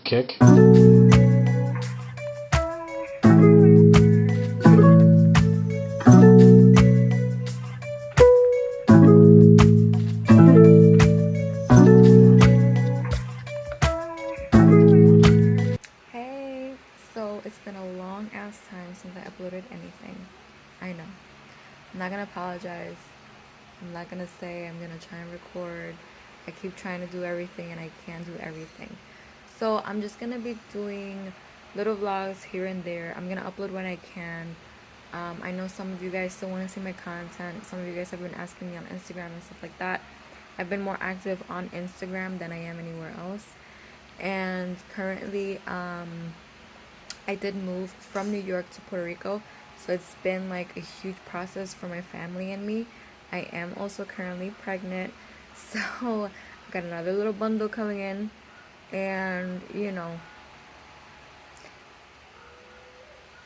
kick. Hey, so it's been a long ass time since I uploaded anything. I know. I'm not gonna apologize. I'm not gonna say I'm gonna try and record. I keep trying to do everything and I can't do everything. So I'm just gonna be doing little vlogs here and there. I'm gonna upload when I can. I know some of you guys still want to see my content. Some of you guys have been asking me on Instagram and stuff like that. I've been more active on Instagram than I am anywhere else. And currently, I did move from New York to Puerto Rico, so it's been like a huge process for my family and me. I am also currently pregnant, so I got another little bundle coming in, and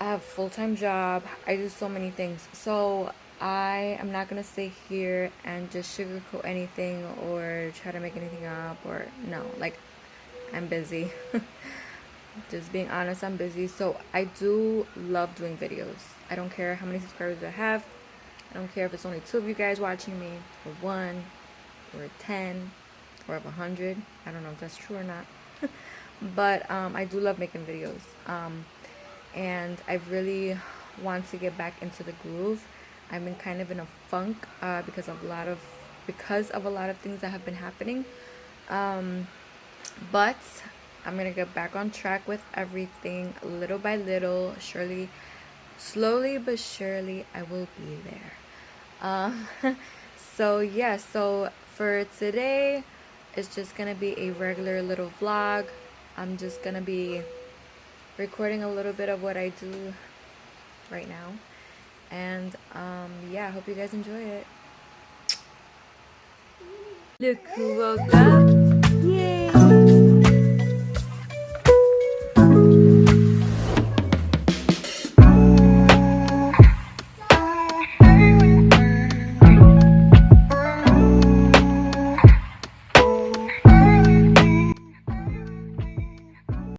I have a full-time job. I do so many things. So I am not gonna stay here and just sugarcoat anything or try to make anything up or no, like I'm busy. Just being honest, I'm busy. So I do love doing videos. I don't care how many subscribers I have. I don't care if it's only 2 of you guys watching me, or 1, or 10, or of 100. I don't know if that's true or not. But I do love making videos. And I really want to get back into the groove. I've been kind of in a funk because of a lot of things that have been happening. But I'm gonna get back on track with everything little by little. Surely, slowly but surely, I will be there. Um, so yeah, so for today, it's just gonna be a regular little vlog. I'm just gonna be recording a little bit of what I do right now. And yeah, I hope you guys enjoy it. Look who woke up.